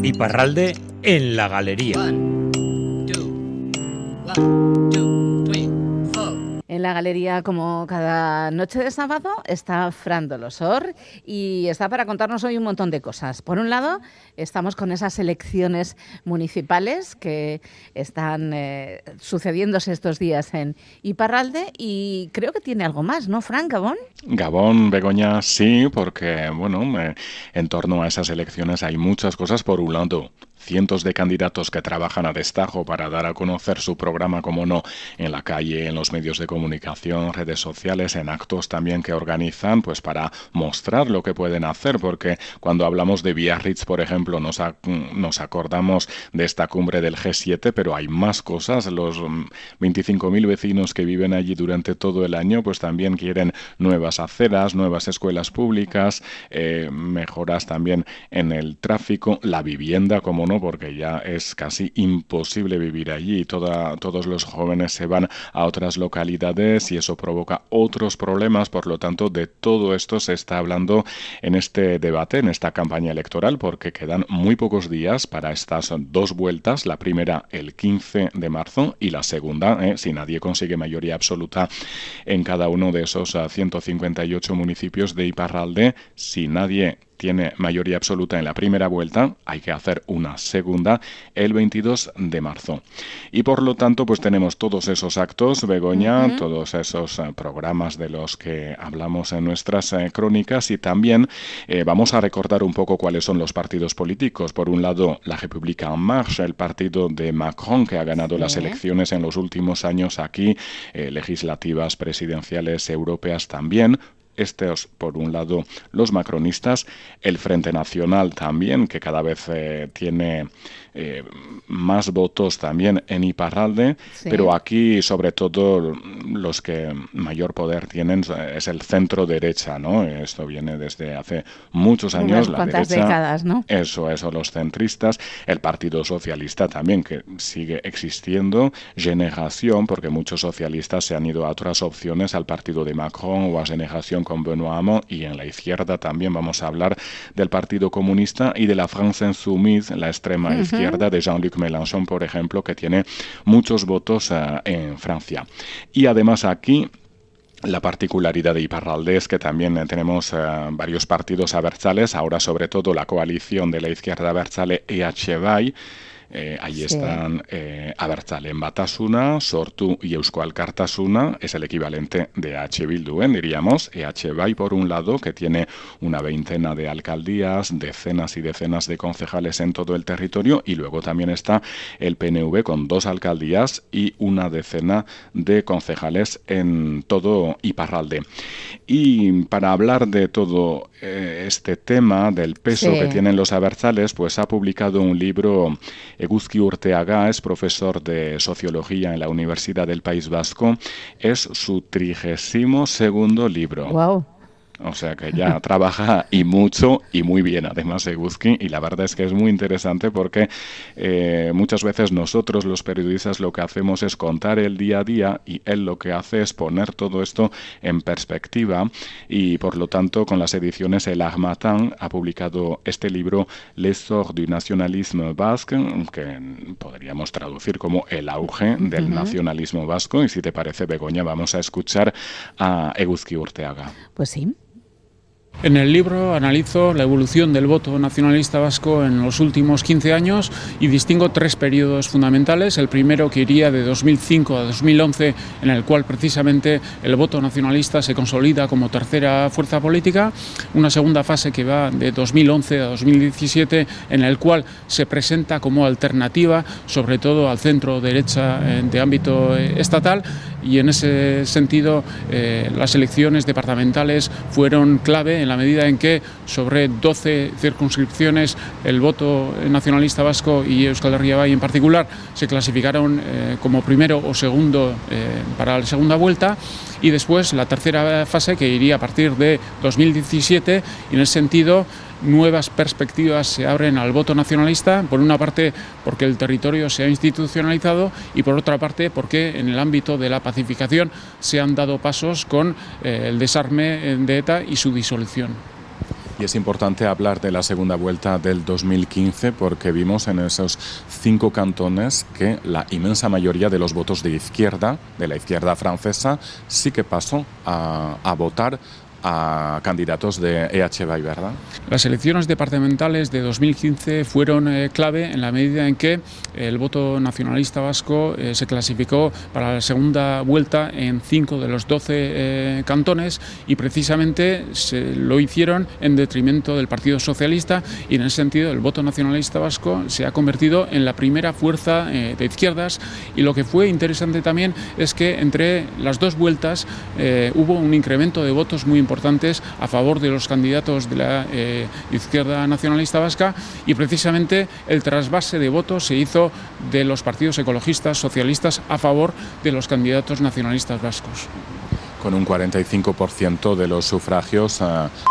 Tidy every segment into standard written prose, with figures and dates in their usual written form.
Iparralde en la galería. En la galería, como cada noche de sábado, está Fran Dolosor y está para contarnos hoy un montón de cosas. Por un lado, estamos con esas elecciones municipales que están sucediéndose estos días en Iparralde y creo que tiene algo más, ¿no, Fran, Gabón? Gabón, Begoña, sí, porque, bueno, en torno a esas elecciones hay muchas cosas. Por un lado, cientos de candidatos que trabajan a destajo para dar a conocer su programa, como no, en la calle, en los medios de comunicación, redes sociales, en actos también que organizan, pues para mostrar lo que pueden hacer, porque cuando hablamos de Biarritz, por ejemplo, nos acordamos de esta cumbre del G7, pero hay más cosas. Los 25.000 vecinos que viven allí durante todo el año, pues también quieren nuevas aceras, nuevas escuelas públicas, mejoras también en el tráfico, la vivienda, como no, porque ya es casi imposible vivir allí. Todos los jóvenes se van a otras localidades y eso provoca otros problemas. Por lo tanto, de todo esto se está hablando en este debate, en esta campaña electoral, porque quedan muy pocos días para estas dos vueltas. La primera el 15 de marzo y la segunda, si nadie consigue mayoría absoluta en cada uno de esos 158 municipios de Iparralde, si nadie tiene mayoría absoluta en la primera vuelta, hay que hacer una segunda el 22 de marzo. Y por lo tanto, pues tenemos todos esos actos, Begoña, todos esos programas de los que hablamos en nuestras crónicas, y también vamos a recordar un poco cuáles son los partidos políticos. Por un lado, la République en Marche, el partido de Macron, que ha ganado las elecciones en los últimos años aquí, legislativas, presidenciales, europeas también. Estos, por un lado, los macronistas, el Frente Nacional también, que cada vez tiene más votos también en Iparralde, pero aquí, sobre todo, los que mayor poder tienen es el centro-derecha, ¿no? Esto viene desde hace muchos años, unas la cuantas derecha, décadas, ¿no? Eso, los centristas, el Partido Socialista también, que sigue existiendo, Generación, porque muchos socialistas se han ido a otras opciones, al partido de Macron o a Generación con Benoît Hamon, y en la izquierda también vamos a hablar del Partido Comunista y de la France Insoumise, la extrema izquierda de Jean-Luc Mélenchon, por ejemplo, que tiene muchos votos en Francia. Y además aquí la particularidad de Iparralde es que también tenemos varios partidos abertzales, ahora sobre todo la coalición de la izquierda abertzale EH Bai. Ahí están Abertzaleen Batasuna, Sortu y Eusko Alkartasuna, es el equivalente de EH Bildu, diríamos. EH Bai, por un lado, que tiene una veintena de alcaldías, decenas y decenas de concejales en todo el territorio, y luego también está el PNV con 2 alcaldías y una decena de concejales en todo Iparralde. Y para hablar de todo este tema, del peso que tienen los abertzales, pues ha publicado un libro. Eguzki Urteaga es profesor de Sociología en la Universidad del País Vasco. Es su 32º libro. ¡Wow! O sea que ya trabaja y mucho y muy bien, además, Eguzki, y la verdad es que es muy interesante porque muchas veces nosotros los periodistas lo que hacemos es contar el día a día, y él lo que hace es poner todo esto en perspectiva, y por lo tanto con las ediciones El Harmattan ha publicado este libro L'essor du nationalisme basque, que podríamos traducir como el auge del nacionalismo vasco, y si te parece, Begoña, vamos a escuchar a Eguzki Urteaga. Pues sí. En el libro analizo la evolución del voto nacionalista vasco en los últimos 15 años y distingo 3 periodos fundamentales. El primero, que iría de 2005 a 2011, en el cual precisamente el voto nacionalista se consolida como tercera fuerza política. Una segunda fase que va de 2011 a 2017, en el cual se presenta como alternativa, sobre todo al centro-derecha de ámbito estatal, y en ese sentido las elecciones departamentales fueron clave en la medida en que sobre 12 circunscripciones el voto nacionalista vasco y Euskal Herria Bai en particular se clasificaron como primero o segundo para la segunda vuelta, y después la tercera fase, que iría a partir de 2017, y en ese sentido nuevas perspectivas se abren al voto nacionalista, por una parte porque el territorio se ha institucionalizado y por otra parte porque en el ámbito de la pacificación se han dado pasos con el desarme de ETA y su disolución. Y es importante hablar de la segunda vuelta del 2015 porque vimos en esos 5 cantones que la inmensa mayoría de los votos de la izquierda francesa, sí que pasó a votar a candidatos de EHB, ¿verdad? Las elecciones departamentales de 2015 fueron clave en la medida en que el voto nacionalista vasco se clasificó para la segunda vuelta en 5 de los 12 cantones y precisamente lo hicieron en detrimento del Partido Socialista y en ese sentido el voto nacionalista vasco se ha convertido en la primera fuerza de izquierdas y lo que fue interesante también es que entre las 2 vueltas hubo un incremento de votos muy importantes a favor de los candidatos de la izquierda nacionalista vasca y precisamente el trasvase de votos se hizo de los partidos ecologistas, socialistas, a favor de los candidatos nacionalistas vascos. Con un 45% de los sufragios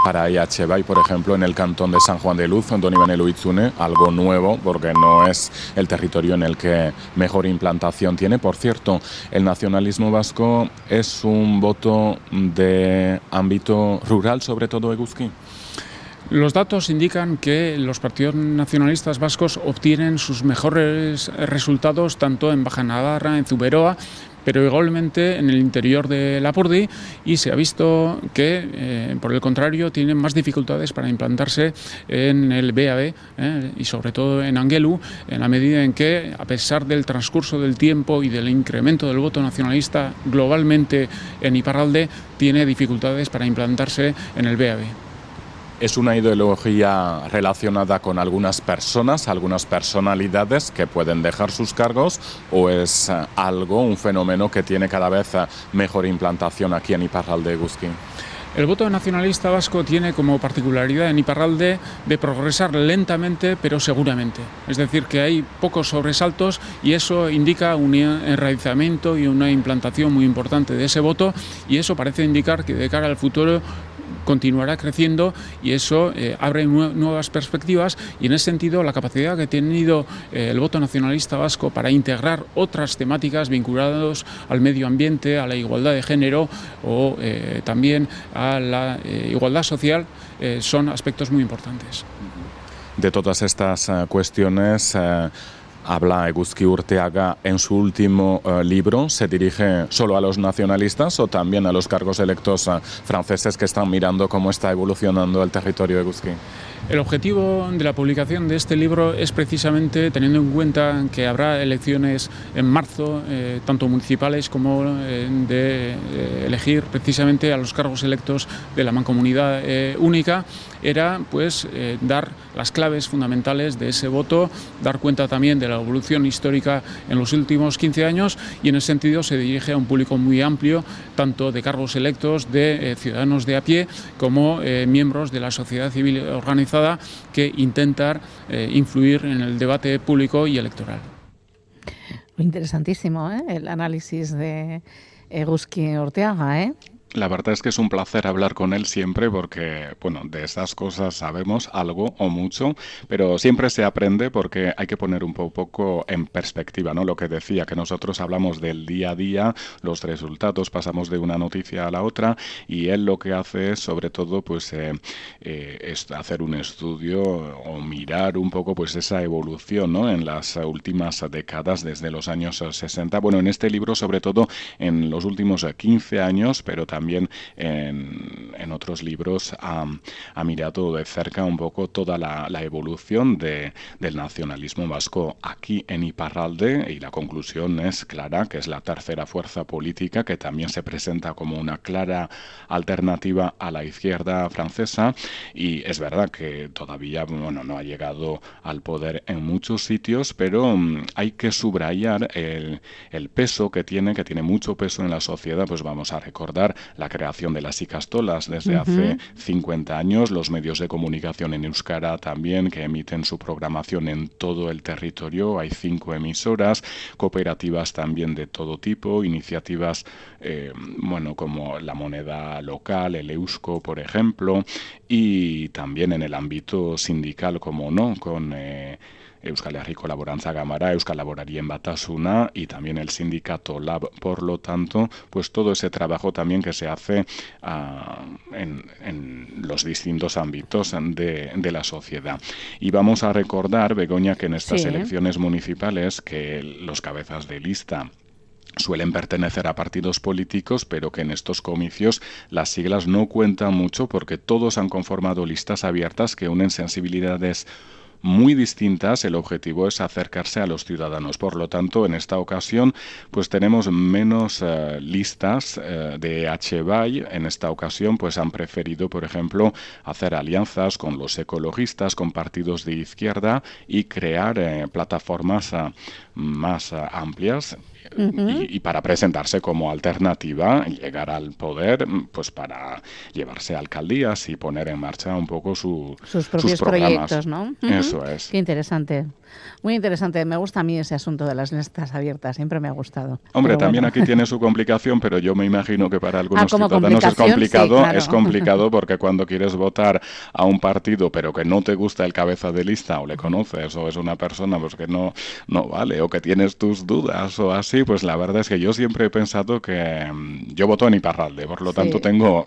para EHB, por ejemplo, en el cantón de San Juan de Luz, Don Iván Eluitzune, algo nuevo porque no es el territorio en el que mejor implantación tiene. Por cierto, el nacionalismo vasco es un voto de ámbito rural, sobre todo eguzki. Los datos indican que los partidos nacionalistas vascos obtienen sus mejores resultados tanto en Baja Navarra, en Zuberoa, pero igualmente en el interior de Lapurdi y se ha visto que, por el contrario, tienen más dificultades para implantarse en el BAB y sobre todo en Angelu, en la medida en que, a pesar del transcurso del tiempo y del incremento del voto nacionalista globalmente en Iparralde, tiene dificultades para implantarse en el BAB. ¿Es una ideología relacionada con algunas personas, algunas personalidades que pueden dejar sus cargos o es un fenómeno que tiene cada vez mejor implantación aquí en Iparralde eguzki? El voto nacionalista vasco tiene como particularidad en Iparralde de progresar lentamente pero seguramente. Es decir, que hay pocos sobresaltos y eso indica un enraizamiento y una implantación muy importante de ese voto y eso parece indicar que de cara al futuro continuará creciendo y eso abre nuevas perspectivas y en ese sentido la capacidad que ha tenido el voto nacionalista vasco para integrar otras temáticas vinculadas al medio ambiente, a la igualdad de género o también a la igualdad social son aspectos muy importantes. De todas estas cuestiones habla Eguzki Urteaga en su último libro. ¿Se dirige solo a los nacionalistas o también a los cargos electos franceses que están mirando cómo está evolucionando el territorio eguzki? El objetivo de la publicación de este libro es precisamente teniendo en cuenta que habrá elecciones en marzo, tanto municipales como de elegir precisamente a los cargos electos de la mancomunidad única, era pues dar las claves fundamentales de ese voto, dar cuenta también de la evolución histórica en los últimos 15 años y en ese sentido se dirige a un público muy amplio, tanto de cargos electos, de ciudadanos de a pie, como miembros de la sociedad civil organizada que intentar influir en el debate público y electoral. Interesantísimo, el análisis de Eguzki Urteaga, La verdad es que es un placer hablar con él siempre porque, bueno, de estas cosas sabemos algo o mucho, pero siempre se aprende porque hay que poner un poco en perspectiva, ¿no? Lo que decía, que nosotros hablamos del día a día, los resultados, pasamos de una noticia a la otra y él lo que hace es, sobre todo, pues es hacer un estudio o mirar un poco pues esa evolución, ¿no? En las últimas décadas, desde los años 60. Bueno, en este libro, sobre todo, en los últimos 15 años, pero también en otros libros ha mirado de cerca un poco toda la evolución del nacionalismo vasco aquí en Iparralde y la conclusión es clara, que es la tercera fuerza política que también se presenta como una clara alternativa a la izquierda francesa y es verdad que todavía no ha llegado al poder en muchos sitios, pero hay que subrayar el peso que tiene mucho peso en la sociedad. Pues vamos a recordar la creación de las Ikastolas desde hace 50 años, los medios de comunicación en euskara también que emiten su programación en todo el territorio, hay 5 emisoras, cooperativas también de todo tipo, iniciativas como la moneda local, el Eusko, por ejemplo, y también en el ámbito sindical, como no, con Euskal Herriko Laborantza Gamara, Euskal Laborarien Batasuna y también el sindicato LAB. Por lo tanto, pues todo ese trabajo también que se hace en los distintos ámbitos de la sociedad. Y vamos a recordar, Begoña, que en estas elecciones municipales que los cabezas de lista suelen pertenecer a partidos políticos, pero que en estos comicios las siglas no cuentan mucho porque todos han conformado listas abiertas que unen sensibilidades muy distintas. El objetivo es acercarse a los ciudadanos. Por lo tanto, en esta ocasión, pues tenemos menos listas de H-Bai. En esta ocasión, pues han preferido, por ejemplo, hacer alianzas con los ecologistas, con partidos de izquierda y crear plataformas más amplias. Y para presentarse como alternativa y llegar al poder, pues para llevarse alcaldías y poner en marcha un poco sus propios proyectos, ¿no? Eso es. Qué interesante. Muy interesante. Me gusta a mí ese asunto de las listas abiertas. Siempre me ha gustado. Hombre, también aquí tiene su complicación, pero yo me imagino que para algunos ciudadanos es complicado. Sí, claro. Es complicado porque cuando quieres votar a un partido, pero que no te gusta el cabeza de lista o le conoces o es una persona pues que no vale o que tienes tus dudas o así, pues la verdad es que yo siempre he pensado que yo voto en Iparralde, por lo tanto tengo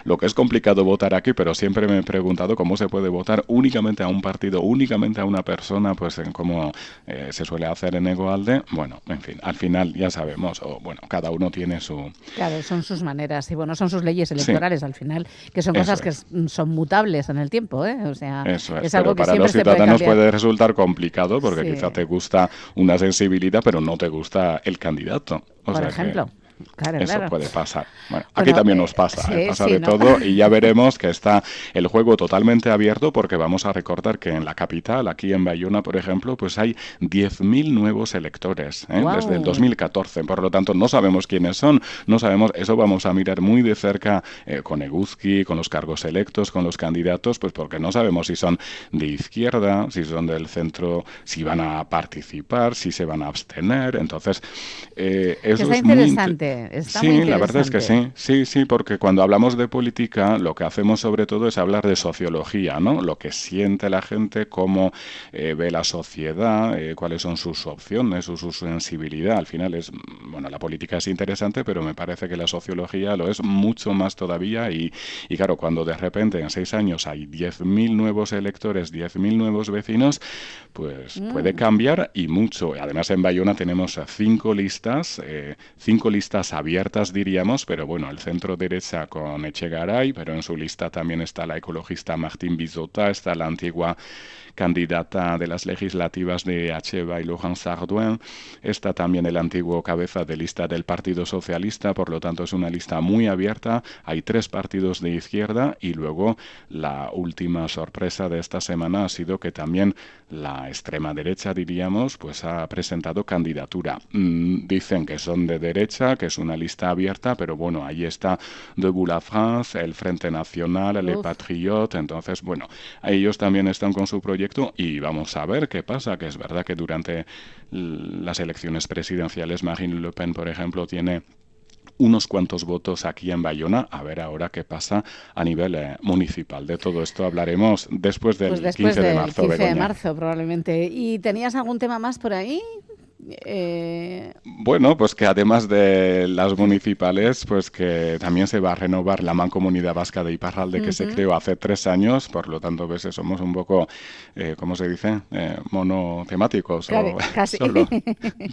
lo que es complicado votar aquí, pero siempre me he preguntado cómo se puede votar únicamente a un partido, únicamente a una persona, pues en cómo se suele hacer en Egoalde. Bueno, en fin, al final ya sabemos, cada uno tiene su... Claro, son sus maneras y son sus leyes electorales al final, que son cosas que son mutables en el tiempo, O sea, eso es algo pero que para los ciudadanos puede resultar complicado porque Sí. quizá te gusta una sensibilidad, pero no te gusta el candidato. Por ejemplo. Claro, eso claro. puede pasar. Bueno, aquí también nos pasa, pasa de ¿no? todo y ya veremos que está el juego totalmente abierto porque vamos a recordar que en la capital, aquí en Bayona, por ejemplo, pues hay 10.000 nuevos electores desde el 2014. Por lo tanto, no sabemos quiénes son, no sabemos, eso vamos a mirar muy de cerca con Eguzki, con los cargos electos, con los candidatos, pues porque no sabemos si son de izquierda, si son del centro, si van a participar, si se van a abstener. Entonces, eso está es interesante. Está muy la verdad es que sí, porque cuando hablamos de política lo que hacemos sobre todo es hablar de sociología, ¿no? Lo que siente la gente, cómo ve la sociedad, cuáles son sus opciones, su sensibilidad. Al final la política es interesante, pero me parece que la sociología lo es mucho más todavía y claro, cuando de repente en 6 años hay 10.000 nuevos electores, 10.000 nuevos vecinos, pues puede cambiar y mucho. Además en Bayona tenemos 5 listas abiertas, diríamos, pero el centro derecha con Echegaray, pero en su lista también está la ecologista Martín Bizota, está la antigua candidata de las legislativas de H-Bai Lohan Sarduen, está también el antiguo cabeza de lista del Partido Socialista, por lo tanto es una lista muy abierta, hay 3 partidos de izquierda y luego la última sorpresa de esta semana ha sido que también la extrema derecha, diríamos, pues ha presentado candidatura. Dicen que son de derecha, que es una lista abierta, pero ahí está Debout la France, el Frente Nacional, Les Patriotes, entonces, ellos también están con su proyecto y vamos a ver qué pasa, que es verdad que durante las elecciones presidenciales Marine Le Pen, por ejemplo, tiene unos cuantos votos aquí en Bayona, a ver ahora qué pasa a nivel municipal. De todo esto hablaremos después del 15 de marzo, 15 de Begoña. marzo, probablemente. ¿Y tenías algún tema más por ahí? Pues que además de las municipales, pues que también se va a renovar la Mancomunidad Vasca de Iparralde que se creó hace 3 años, por lo tanto, somos un poco, ¿cómo se dice? Monotemáticos. Claro, casi. Solo.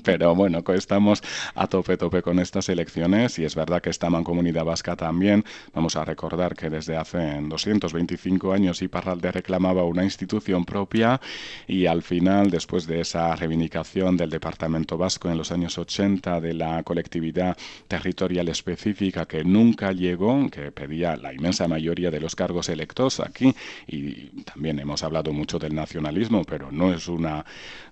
Pero estamos a tope con estas elecciones y es verdad que esta Mancomunidad Vasca también, vamos a recordar que desde hace 225 años Iparralde reclamaba una institución propia y al final, después de esa reivindicación del Departamento Vasco en los años 80 de la colectividad territorial específica que nunca llegó, que pedía la inmensa mayoría de los cargos electos aquí, y también hemos hablado mucho del nacionalismo, pero no era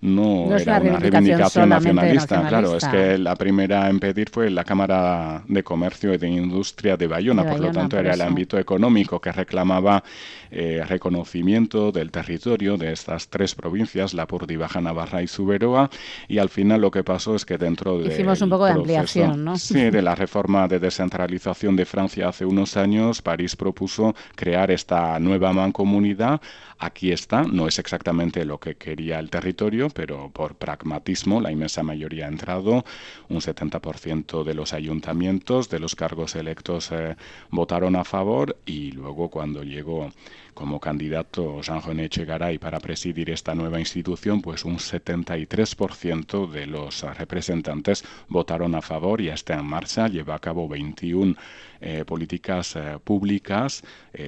una reivindicación nacionalista. Claro, es que la primera en pedir fue la Cámara de Comercio y de Industria de Bayona, por lo tanto era el ámbito económico que reclamaba reconocimiento del territorio de estas 3 provincias, Lapurdi, Baja Navarra y Zuberoa, y al final lo que pasó es que dentro de hicimos un poco de ampliación, ¿no? Sí, de la reforma de descentralización de Francia hace unos años, París propuso crear esta nueva mancomunidad. Aquí está, no es exactamente lo que quería el territorio, pero por pragmatismo la inmensa mayoría ha entrado, un 70% de los ayuntamientos, de los cargos electos votaron a favor, y luego cuando llegó como candidato Jean-René Etxegaray para presidir esta nueva institución, pues un 73% de los representantes votaron a favor y está en marcha. Lleva a cabo 21 políticas públicas,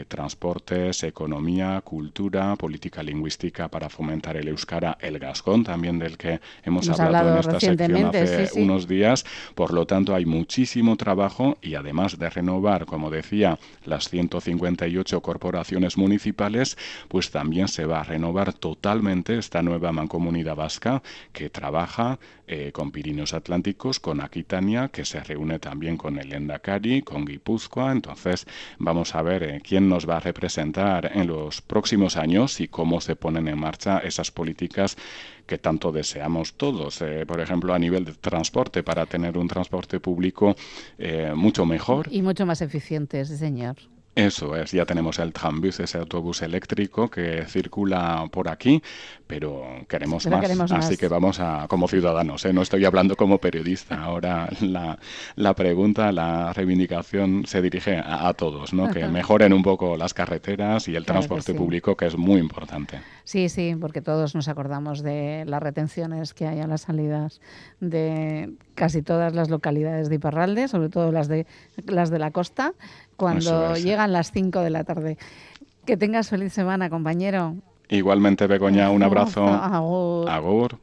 transportes, economía, cultura, política lingüística para fomentar el euskara, el gascón también, del que hemos hablado en esta sección hace unos días. Por lo tanto, hay muchísimo trabajo, y además de renovar, como decía, las 158 corporaciones municipales, pues también se va a renovar totalmente esta nueva mancomunidad vasca que trabaja con Pirineos Atlánticos, con Aquitania, que se reúne también con el Lehendakari, con Guipúzcoa. Entonces vamos a ver quién nos va a representar en los próximos años y cómo se ponen en marcha esas políticas que tanto deseamos todos. Por ejemplo, a nivel de transporte, para tener un transporte público mucho mejor. Y mucho más eficiente, sí, señor. Eso es, ya tenemos el Trambus, ese autobús eléctrico que circula por aquí, pero queremos más, así que vamos a, como ciudadanos, no estoy hablando como periodista. Ahora la pregunta, la reivindicación se dirige a todos, ¿no? Que mejoren un poco las carreteras y el transporte público, que es muy importante. Sí, sí, porque todos nos acordamos de las retenciones que hay a las salidas de casi todas las localidades de Iparralde, sobre todo las de la costa, cuando llegan las 5 de la tarde. Que tengas feliz semana, compañero. Igualmente, Begoña, un abrazo. Agur. Agur.